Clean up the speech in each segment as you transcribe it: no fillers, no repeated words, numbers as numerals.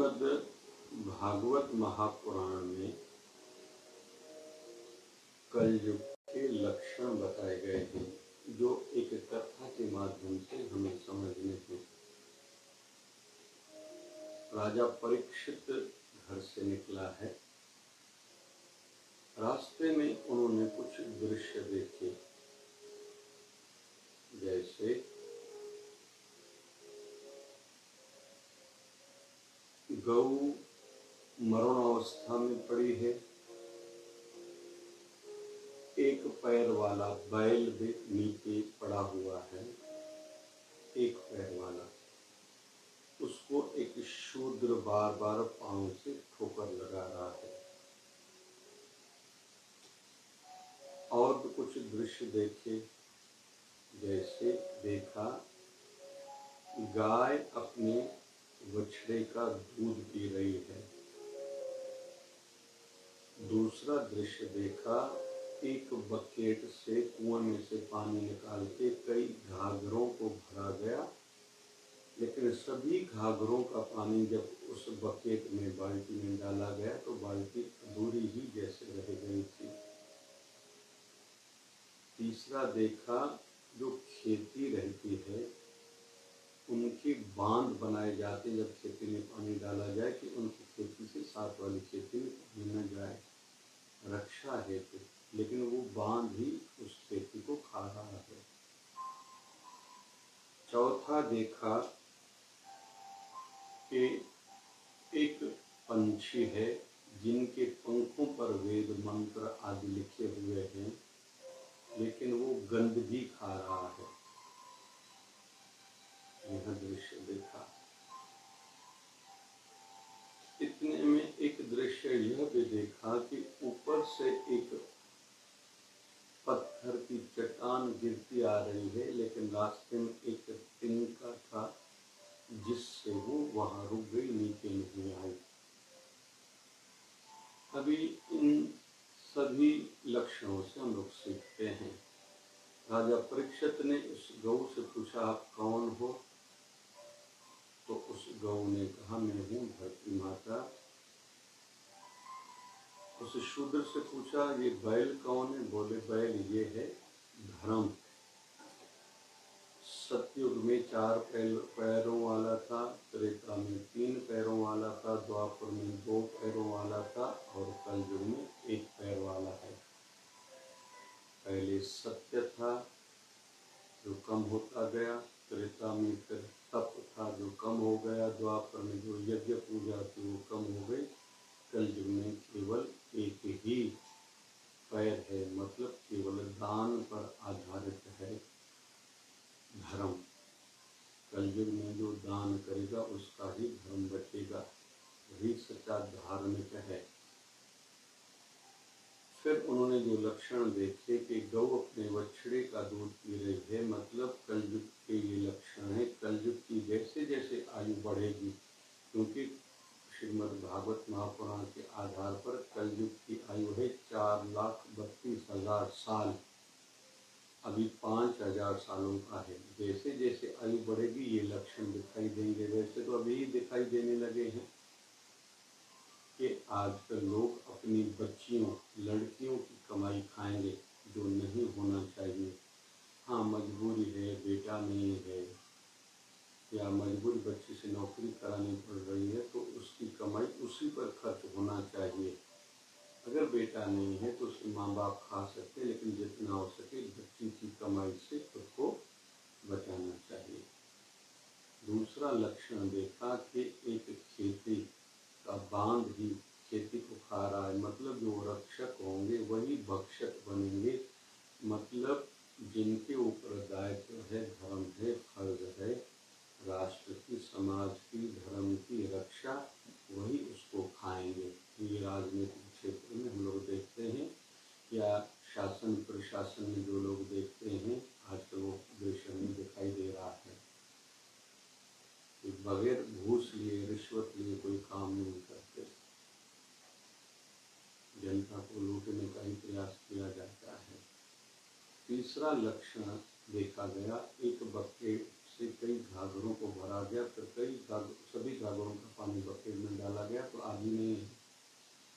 श्रीमद् भागवत महापुराण में कलयुग के लक्षण बताए गए हैं, जो एक कथा के माध्यम से हमें समझने हैं। राजा परीक्षित घर से निकला है। रास्ते में उन्होंने कुछ दृश्य देखे, जैसे गौ मरणावस्था में पड़ी है, एक पैर वाला बैल भी नीचे पड़ा हुआ है, एक पैर वाला, उसको एक शूद्र बार बार पांव से ठोकर लगा रहा है। और भी कुछ दृश्य देखे, जैसे देखा गाय अपने बछड़े का दूध पी रही है। दूसरा दृश्य देखा, एक बकेट से कुएं में से पानी निकाल के कई घाघरों को भरा गया, लेकिन सभी घाघरों का पानी जब उस बकेट में बाल्टी में डाला गया तो बाल्टी अधूरी ही जैसे रह गई थी। तीसरा देखा, जो खेती रहती है उनकी बांध बनाए जाते, जब खेती में पानी डाला जाए कि उनकी खेती से साथ वाली खेती में पानी न जाए, रक्षा हेतु, लेकिन वो बांध ही उस खेती को खा रहा है। चौथा देखा कि एक पंछी है जिनके पंखों पर वेद मंत्र आदि लिखे हुए हैं, लेकिन वो गंदगी खा रहा है। यह दृश्य देखा। इतने में एक दृश्य यह भी देखा कि ऊपर से एक पत्थर की चट्टान गिरती आ रही है, लेकिन रास्ते में एक तिनका था जिससे वो वहां रुक गई, नीचे नहीं आई। अभी इन सभी लक्षणों से हम लोग सीखते हैं। राजा परीक्षित ने उस गौ से पूछा, आप कौन हो? तो उस गौ ने कहा, मैं हूँ धरती माता। उस शूद्र से पूछा, ये बैल कौन है? बोले, बैल ये है धर्म। सतयुग में 4 पैरों वाला था, त्रेता में 3 पैरों वाला था, द्वापर में 2 पैरों वाला था और कलयुग में 1 पैर वाला है। पहले सत्य था जो कम होता गया, त्रेता में फिर तप था जो कम हो गया, द्वापर में जो यज्ञ पूजा थी वो कम हो गई, कलयुग में केवल एक ही पैर है, मतलब केवल दान पर आधारित है धर्म। कलयुग में जो दान करेगा उसका ही धर्म बचेगा, वही सच्चा धार्मिक है। फिर उन्होंने जो लक्षण देखे कि गौ अपने बछड़े का दूध पी रही है, मतलब कलयुग के ये लक्षण है। कलयुग की जैसे जैसे आयु बढ़ेगी, क्योंकि श्रीमद् भागवत महापुराण के आधार पर कलयुग की आयु है 4,32,000 साल, अभी 5,000 सालों का है। जैसे जैसे आयु बढ़ेगी ये लक्षण दिखाई देंगे। वैसे तो अभी दिखाई देने लगे हैं कि आजकल लोग अपनी बच्चियों, लड़कियों की कमाई खाएंगे, जो नहीं होना चाहिए। हाँ, मजबूरी है, बेटा नहीं है या मजबूरी बच्ची से नौकरी करानी पड़ रही है, तो उसकी कमाई उसी पर खर्च होना चाहिए। अगर बेटा नहीं है तो उसके माँ बाप खा सकते, लेकिन जितना हो सके बच्ची की कमाई से खुद को बचाना चाहिए। दूसरा लक्षण देखा कि एक खेती का बांध ही खेती को खा रहा है, मतलब जो रक्षक होंगे वही भक्षक बनेंगे, मतलब जिनके ऊपर दायित्व है, धर्म है, फर्ज है, राष्ट्र की, समाज की, धर्म की रक्षा, वही उसको खाएंगे। ये राजनीतिक क्षेत्र में हम लोग देखते हैं, या शासन प्रशासन में जो लोग देखते हैं, आजकल वो दृश्य में दिखाई दे रहा है कि बगैर घूस लिए, रिश्वत लिए कोई काम नहीं करते, जनता को लूटने का ही प्रयास किया जाता है। तीसरा लक्षण देखा गया, एक बकेट से कई घाघरों को भरा गया, फिर सभी घाघरों का पानी बकेट में डाला गया तो आदि नहीं है।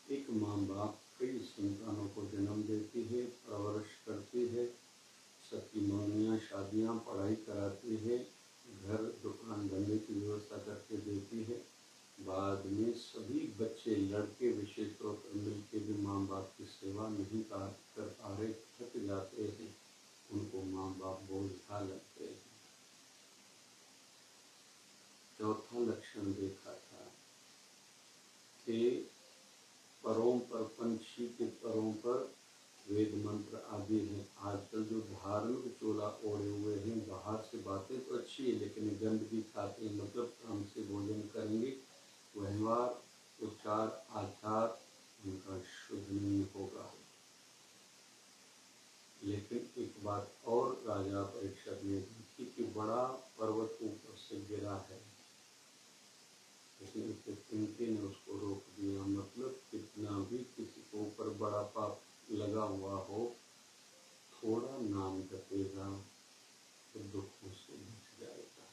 एक माँ बाप कई संतानों को जन्म देती है, परवरिश करती है, सबकी मंगनियाँ शादियाँ पढ़ाई कराती है, घर दुकान धंधे की व्यवस्था करके देती है। बाद में सभी बच्चे लड़के विशेष तौर पर मिलकर भी माँ बाप की सेवा नहीं कर पा रहे, थक जाते हैं, उनको माँ बाप बोझा लगते हैं। चौथा लक्षण देखा था कि परों पर, पंछी के परों पर वेद मंत्र आदि हैं। आजकल जो धार्मिक चोला ओढ़े हुए हैं, बाहर से बातें तो अच्छी है लेकिन गंदगी खाते हैं, मतलब काम से भोजन करेंगे, व्यवहार उच्चार आचार उनका शुद्ध नहीं होगा। लेकिन एक बात और राजा परीक्षित ने देखी कि बड़ा पर्वत ऊपर से गिरा है, लेकिन उसके तिनके ने उसको रोक दिया। मतलब कितना भी किसी को ऊपर बड़ा पाप लगा हुआ हो, थोड़ा नाम जपेगा तो दुखों से बच जाएगा।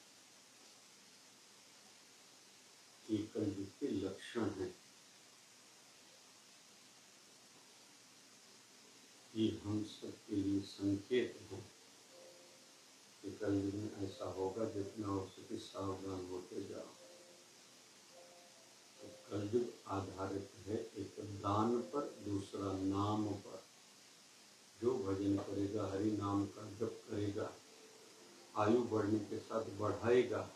ये कलयुग के लक्षण है। ये हम सबके लिए संकेत है कि कलयुग में ऐसा होगा, जितना हो सके सावधान होते जाओ। तो कलयुग आधारित है एक दान पर, दूसरा नाम पर। जो भजन करेगा, हरि नाम का जप करेगा, आयु बढ़ने के साथ बढ़ाएगा,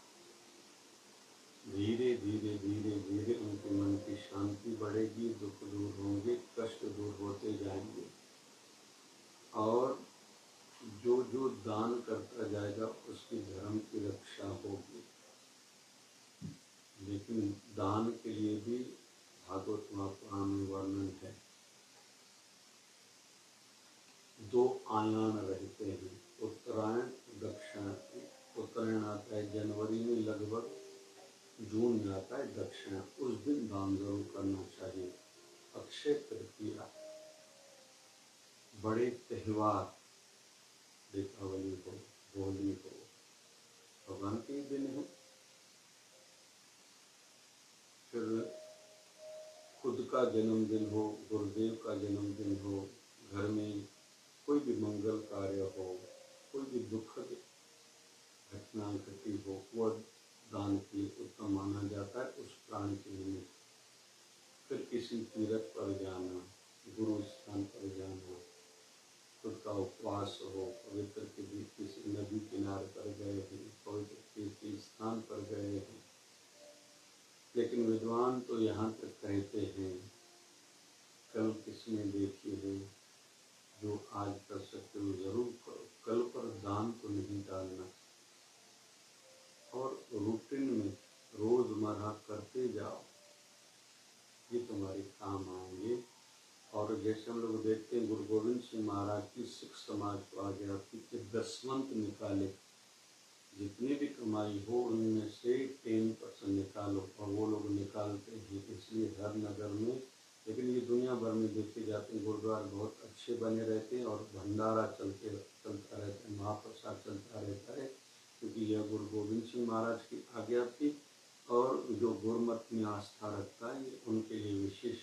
धीरे धीरे धीरे धीरे उनके मन की शांति बढ़ेगी, दुख दूर होंगे, कष्ट दूर होते जाएंगे। और जो जो दान करता जाएगा उसकी धर्म की रक्षा होगी। लेकिन दान के लिए भी भागवत महापुराण में वर्णन है। 2 आयान रहते हैं, उत्तरायण दक्षिण। उत्तरायण आता है जनवरी में, लगभग जून में आता है दक्षिण। उस दिन दान जरूर करना चाहिए। अक्षय तृतीया, बड़े त्योहार, दीपावली हो, होली हो, भगवान के दिन है। फिर खुद का जन्मदिन हो, गुरुदेव का जन्मदिन हो, घर में कोई भी मंगल कार्य हो, कोई भी दुखद घटना घटी हो, वह दान के लिए उत्तम माना जाता है उस प्राणी के लिए। फिर किसी तीर्थ पर जाना, गुरु स्थान पर जाना, खुद का उपवास हो, पवित्र किसी नदी किनारे पर गए हैं, पवित्र किसी स्थान पर गए हैं। लेकिन विद्वान तो यहाँ तक कहते हैं, कल किसने देखी है, जो आज कर सकते हो जरूर करो, कल पर दान को नहीं डालना। और रूटीन में रोजमर्रा करते जाओ, ये तुम्हारे काम आएंगे। और जैसे हम लोग देखते हैं, गुरु गोविंद सिंह महाराज की सिख समाज को आगे रखी कि दसवंत निकाले, जितनी भी कमाई हो उनमें से 10% निकालो, और वो लोग निकालते हैं। इसलिए हर नगर में, लेकिन ये दुनिया भर में देखे जाते हैं, गुरुद्वारा बहुत अच्छे बने रहते हैं और भंडारा चलता रहता है, महाप्रसाद चलता रहता है, क्योंकि यह गुरु गोविंद सिंह महाराज की आज्ञा थी। और जो गुरुमत में आस्था रखता है, ये उनके लिए विशेष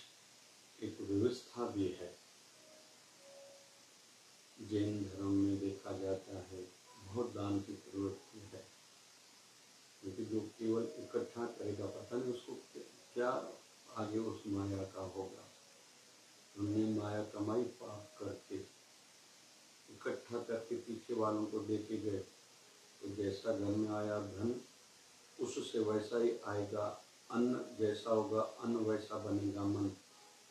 एक व्यवस्था भी है। जैन धर्म में देखा जाता है बहुत दान की प्रवृत्ति है, क्योंकि जो केवल इकट्ठा करेगा, पता नहीं उसको क्या आगे उस माया का होगा। हमने माया कमाई पाप करके, इकट्ठा करके पीछे वालों को देके गए, तो जैसा घर में आया धन, उससे वैसा ही आएगा। अन्न जैसा होगा, अन्न वैसा बनेगा मन।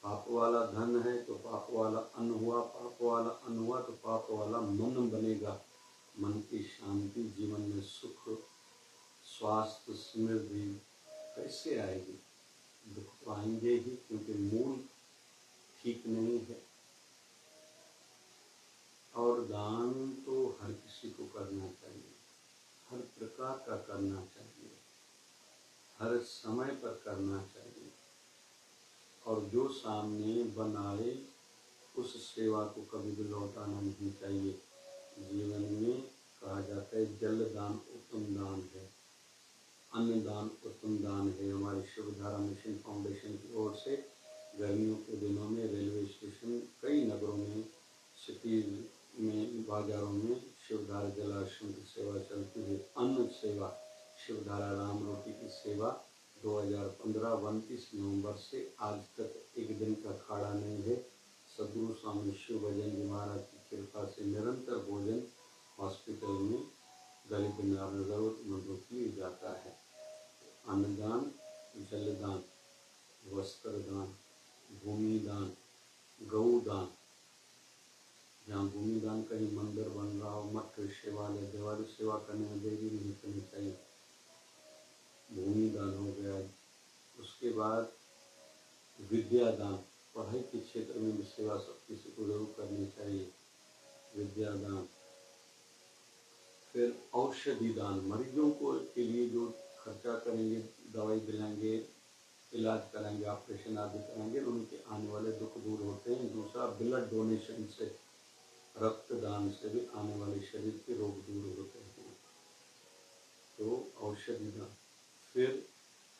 पाप वाला धन है तो पाप वाला अन्न हुआ, पाप वाला अन्न हुआ तो पाप वाला मन बनेगा। मन की शांति, जीवन में सुख, स्वास्थ्य, समृद्धि कैसे आएगी? दुख तो आएंगे ही, क्योंकि मूल ठीक नहीं है। और दान तो हर किसी को करना चाहिए, हर प्रकार का करना चाहिए, हर समय पर करना चाहिए। और जो सामने बनाए उस सेवा को कभी भी लौटाना नहीं चाहिए। जीवन में कहा जाता है जल दान उत्तम दान में बाजारों में शिवधारा जलाश्रम की सेवा चलती है। अन्न सेवा शिवधारा राम रोटी की सेवा 2015 29 नवंबर से आज तक एक दिन का खाड़ा नहीं है। सदगुरु स्वामी शिव भजन जी महाराज की कृपा से निरंतर भोजन हॉस्पिटल में गरीब जरूरतमंदों को दिया जाता है। अन्नदान, जलदान, वस्त्रदान, भूमिदान, गौदान। जहाँ भूमिदान कहीं मंदिर बन रहा हो, मठ, शिवालय, देवालय सेवा करने में देरी नहीं करनी चाहिए, भूमिदान हो गया। उसके बाद विद्यादान, पढ़ाई के क्षेत्र में भी सेवा सब किसी को जरूर करनी चाहिए, विद्यादान। फिर औषधि दान, मरीजों को के लिए जो खर्चा करेंगे, दवाई दिलाएंगे, इलाज कराएंगे, ऑपरेशन आदि कराएंगे, उनके आने वाले दुख दूर होते हैं। दूसरा ब्लड डोनेशन से, रक्तदान से भी आने वाले शरीर के रोग दूर होते हैं, तो औषधि दान। फिर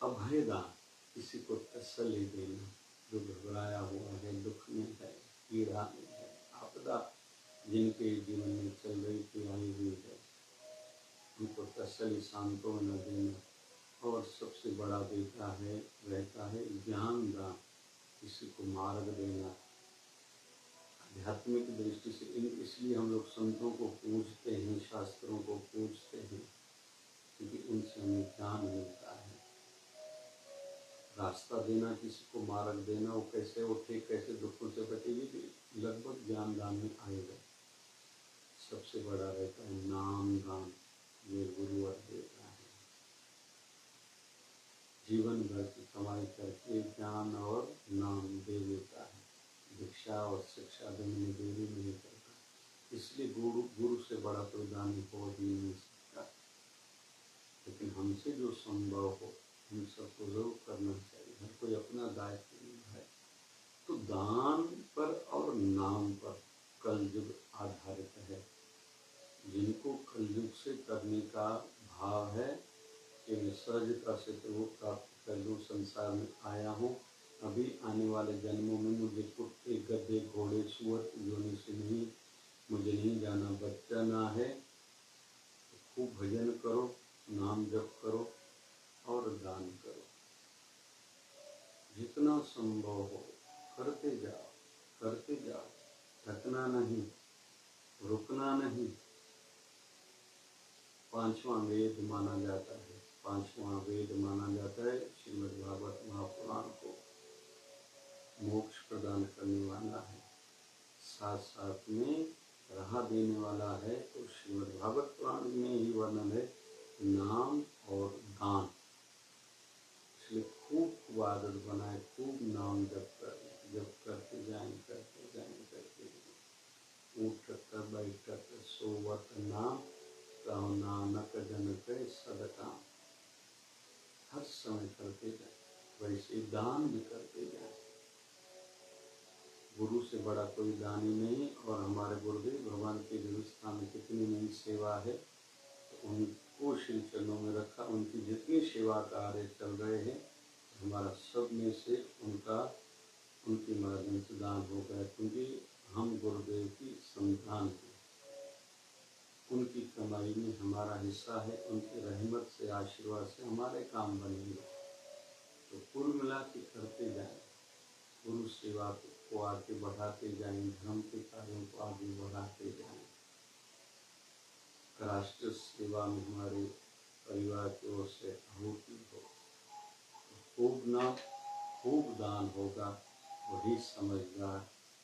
अभय दान, किसी को तसल्ली देना, जो घबराया हुआ है, दुख में है, पीड़ा में है, आपदा जिनके जीवन में चल रही थी, आई हुई है, उनको तसल्ली सांत्वना देना। और सबसे बड़ा देता है रहता है ज्ञान दान, किसी को मार्ग देना। आध्यात्मिक दृष्टि से इसलिए हम लोग संतों को पूजते हैं, शास्त्रों को पूजते हैं, क्योंकि उनसे हमें ज्ञान मिलता है। रास्ता देना, किसी को मार्ग देना, वो कैसे उठे, कैसे दुखों से बचे, ये भी लगभग ज्ञान दान में आएगा। सबसे बड़ा रहता है नाम दान, ये गुरुवर देता है। जीवन भर की कमाई करके ज्ञान और नाम दे देता है, भिक्षा और शिक्षा देने में देरी नहीं करता। इसलिए गुरु से बड़ा कोई दानी हो ही नहीं सकता। लेकिन हमसे जो संभव हो हम सबको जरूर करना चाहिए, हर कोई अपना दायित्व निभाए। तो दान पर और नाम पर कलयुग आधारित है। जिनको कलयुग से करने का भाव है कि मैं सहजता से प्रभु प्राप्त कर लूँ, संसार में आया हूँ, अभी आने वाले जन्मों में मुझे कुत्ते, गधे, घोड़े, सुअर की योनि से नहीं, मुझे नहीं जाना, बचाना है, तो खूब भजन करो, नाम जप करो और दान करो। जितना संभव हो करते जाओ, करते जाओ, थकना नहीं, रुकना नहीं। पांचवा वेद माना जाता है, पांचवा वेद माना जाता है श्रीमद् भागवत महापुराण को, मोक्ष प्रदान करने वाला है, साथ साथ में राह देने वाला है। तो श्रीमद् भागवत पुराण में ही वर्णन है नाम और दान। इसलिए खूब आदत बनाए, खूब नाम जप करते जाएं, करते जाएं, करते जाएं। उठत बैठत सोवत नाम, कहो नानक जन के सदकाम। हर समय करते जाएं, वैसे दान भी करते जाएं। गुरु से बड़ा कोई दानी नहीं। और हमारे गुरुदेव भगवान के देवस्थान में कितनी नई सेवा है, तो उनको श्री चरणों में रखा। उनकी जितनी सेवा कार्य चल रहे हैं, हमारा सब में से उनके माध्यम से दान हो गया, क्योंकि हम गुरुदेव की संतान हैं। उनकी कमाई में हमारा हिस्सा है, उनकी रहमत से, आशीर्वाद से हमारे काम बनेंगे। तो कुल मिला के करते जाएं, गुरु सेवा को आगे बढ़ाते जाएं, धर्म के कार्यों को आगे बढ़ाते जाएं। राष्ट्र सेवा में हमारे परिवार की ओर से आहुति हो, खूब दान होगा। वही समझदार,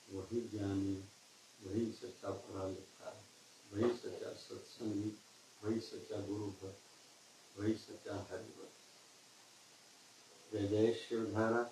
वही ज्ञानी, वही सच्चा पढ़ा लिखा है, वही सच्चा सत्संगी, वही सच्चा गुरु भक्त, वही सच्चा हरिभक्त। जय जय शिवधारा।